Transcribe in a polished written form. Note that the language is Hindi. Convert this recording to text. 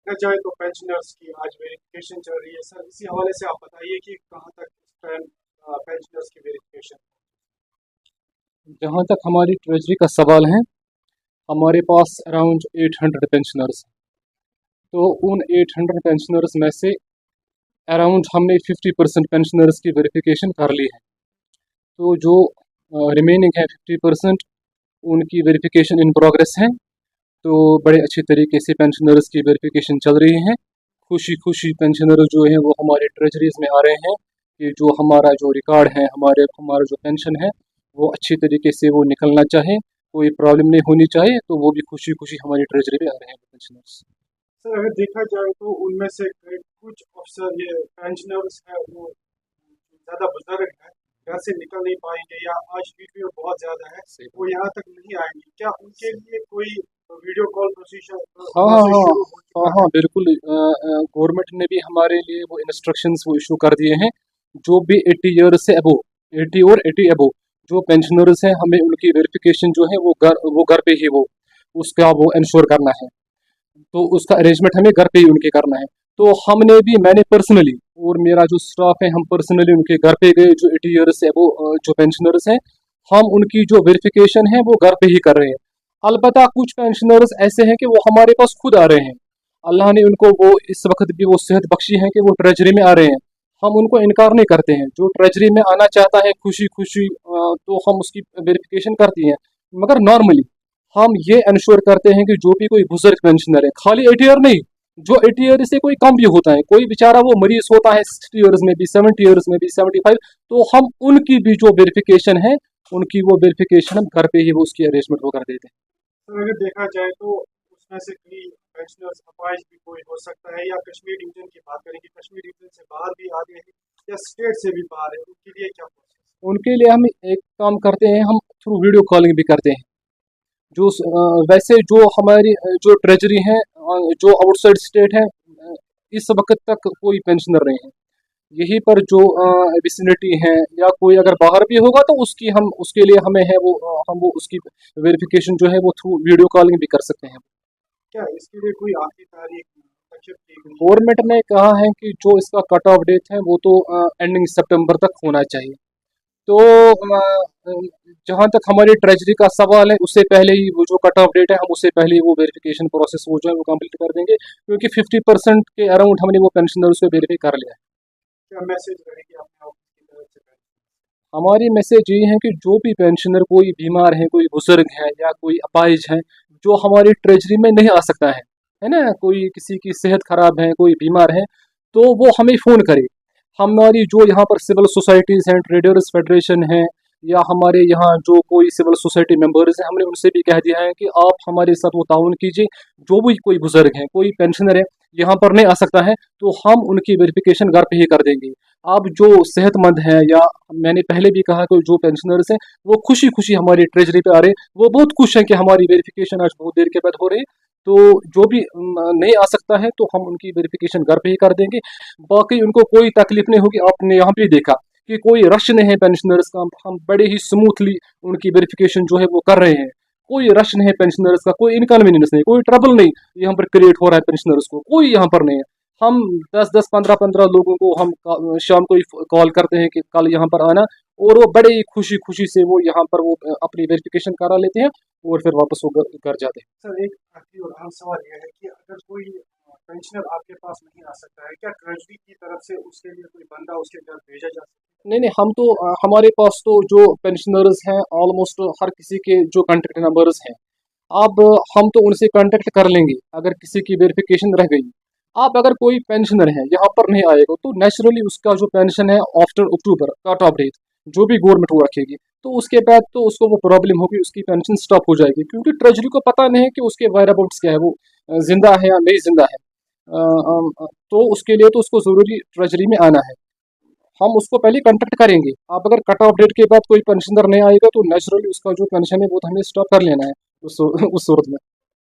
देखा जाए तो पेंशनर्स की आज वेरिफिकेशन चल रही है सर, इसी हवाले से आप बताइए कि कहाँ तक पेंशनर्स की वेरिफिकेशन। जहाँ तक हमारी ट्रेजरी का सवाल है, हमारे पास अराउंड 800 पेंशनर्स। तो उन 800 पेंशनर्स में से अराउंड हमने 50% पेंशनर्स की वेरिफिकेशन कर ली है। तो जो रिमेनिंग है 50%, उनकी वेरिफिकेशन इन प्रोग्रेस है। तो बड़े अच्छे तरीके से पेंशनर्स की वेरिफिकेशन चल रही है। खुशी खुशी पेंशनर जो है वो हमारे ट्रेजरीज में आ रहे हैं कि जो हमारा जो रिकॉर्ड है, हमारा जो पेंशन है वो अच्छी तरीके से वो निकलना चाहे, कोई प्रॉब्लम नहीं होनी चाहिए। तो वो भी खुशी खुशी हमारी ट्रेजरी में आ रहे हैं पेंशनर्स। सर अगर देखा जाए तो उनमें से कुछ अफसर ये पेंशनर्स है वो ज्यादा बुजुर्ग है, घर से निकल नहीं पाएंगे या आज वीडियो बहुत ज्यादा है, सही वो बात। यहाँ तक नहीं आएंगे, क्या उनके लिए कोई वीडियो कॉल प्रोसीजर हाँ हाँ प्रोसेस हाँ। शुरू हो हाँ चुका हाँ है? बिल्कुल। गवर्नमेंट ने भी हमारे लिए वो इंस्ट्रक्शंस वो इशू कर दिए हैं। जो भी 80 ईयर्स से अबो, 80 और 80 अबो जो पेंशनर्स हैं, हमें उनकी वेरिफिकेशन जो है वो घर पे ही वो उसका वो इंश्योर करना है। तो उसका अरेंजमेंट हमें घर पे ही उनके करना है। तो मैंने पर्सनली और मेरा जो स्टाफ है, हम पर्सनली उनके घर पे गए, जो 80 ईयर्स से अबो जो पेंशनर्स हैं, हम उनकी जो वेरिफिकेशन है वो घर पे ही कर रहे हैं। अलबत्ता कुछ पेंशनर्स ऐसे हैं कि वो हमारे पास खुद आ रहे हैं। अल्लाह ने उनको वो इस वक्त भी वो सेहत बख्शी है कि वो ट्रेजरी में आ रहे हैं। हम उनको इनकार नहीं करते हैं। जो ट्रेजरी में आना चाहता है खुशी खुशी, तो हम उसकी वेरिफिकेशन करती हैं। मगर नॉर्मली हम ये इंश्योर करते हैं कि जो भी कोई बुजुर्ग पेंशनर है, खाली 80 ईयर नहीं, जो 80 ईयर से कोई कम भी होता है, कोई बेचारा वो मरीज होता है 60 ईयर्स में भी, 70 ईयर्स में भी, 75, तो हम उनकी भी जो वेरिफिकेशन है, उनकी वो वेरिफिकेशन हम घर पे ही वो उसकी अरेंजमेंट वो कर देते हैं। तो अगर देखा जाए तो उसमें से कई बैचलर्स अपाइज भी कोई हो सकता है, या कश्मीर डिवीजन की बात करें कि कश्मीर डिवीजन से बाहर भी आ गए हैं या स्टेट से भी बाहर है, उनके लिए क्या प्रोसेस? उनके लिए हम एक काम करते हैं, हम थ्रू वीडियो कॉलिंग भी करते हैं। वैसे जो हमारी जो ट्रेजरी है, जो आउटसाइड स्टेट है, इस वक्त तक कोई पेंशनर नहीं है। यहीं पर जो विसिनिटी है, या कोई अगर बाहर भी होगा तो उसके लिए हमें है वो हम वो उसकी वेरिफिकेशन जो है वो थ्रू वीडियो कॉलिंग भी कर सकते हैं। क्या इसके लिए कोई आखिरी तारीख निश्चित की गई है? गवर्नमेंट ने कहा है कि जो इसका कट ऑफ डेट है वो तो एंडिंग सितंबर तक होना चाहिए। तो जहाँ तक हमारी ट्रेजरी का सवाल है, उससे पहले ही वो जो कट ऑफ डेट है, हम उससे पहले ही वो वेरिफिकेशन प्रोसेस वो जो है वो कंप्लीट कर देंगे, क्योंकि 50% के अराउंड हमने वो पेंशनर्स को वेरीफाई कर लिया है। क्या मैसेज रहेगी अपने ऑफिस की तरफ से? हमारी मैसेज ये है कि जो भी पेंशनर कोई बीमार है, कोई बुजुर्ग है या कोई अपाहिज है, जो हमारी ट्रेजरी में नहीं आ सकता है ना, कोई किसी की सेहत खराब है, कोई बीमार है, तो वो हमें फ़ोन करे। हमारी जो यहाँ पर सिविल सोसाइटीज़ हैं, ट्रेडर्स फेडरेशन है, या हमारे यहाँ जो कोई सिविल सोसाइटी मेंबर्स हैं, हमने उनसे भी कह दिया है कि आप हमारे साथ वो ताउन कीजिए। जो भी कोई बुजुर्ग है, कोई पेंशनर है, यहाँ पर नहीं आ सकता है, तो हम उनकी वेरिफिकेशन घर पे ही कर देंगे। अब जो सेहतमंद है, या मैंने पहले भी कहा कि जो पेंशनर्स हैं, वो खुशी खुशी हमारी ट्रेजरी पे आ रहे हैं, वो बहुत खुश हैं कि हमारी वेरिफिकेशन आज बहुत देर के बाद हो रही है। तो जो भी नहीं आ सकता है, तो हम उनकी वेरिफिकेशन घर पे ही कर देंगे। बाकी उनको कोई तकलीफ नहीं होगी। आपने यहाँ पे देखा कि कोई रश नहीं है पेंशनर्स का, हम बड़े ही स्मूथली उनकी वेरिफिकेशन जो है वो कर रहे हैं। कोई रश नहीं है पेंशनर्स का, कोई इनकन्वीनियंस नहीं, कोई ट्रबल नहीं यहाँ पर क्रिएट हो रहा है पेंशनर्स को, कोई यहाँ पर नहीं है। हम 10-10, 15-15 लोगों को हम शाम को ही कॉल करते हैं कि कल यहाँ पर आना, और वो बड़े ही खुशी खुशी से वो यहाँ पर वो अपनी वेरिफिकेशन करा लेते हैं, और फिर वापस वो घर जाते हैं। सर एक आखिरी और अहम सवाल यह है कि अगर कोई पेंशनर आपके पास नहीं आ सकता है, क्या ट्रेजरी की तरफ से उसके लिए कोई बंदा उसके घर भेजा जा सकता नहीं नहीं, हम तो हमारे पास तो जो पेंशनर्स हैं, ऑलमोस्ट हर किसी के जो कॉन्टेक्ट नंबर्स हैं, अब हम तो उनसे कांटेक्ट कर लेंगे अगर किसी की वेरिफिकेशन रह गई। अब अगर कोई पेंशनर है यहाँ पर नहीं आएगा, तो नेचुरली उसका जो पेंशन है आफ्टर अक्टूबर कट ऑफ डेट जो भी गवर्नमेंट वो रखेगी, तो उसके बाद तो उसको वो प्रॉब्लम होगी, उसकी पेंशन स्टॉप हो जाएगी, क्योंकि ट्रेजरी को पता नहीं है कि उसके वायर अबाउट्स क्या है, वो जिंदा है या नहीं जिंदा है। तो उसके लिए तो उसको ज़रूरी ट्रेजरी में आना है। हम उसको पहले कांटेक्ट करेंगे। अब अगर कट ऑफ डेट के बाद कोई पेंशनर नहीं आएगा, तो नेचुरली उसका जो पेंशन है वो तो हमें स्टॉप कर लेना है उस सूरत में।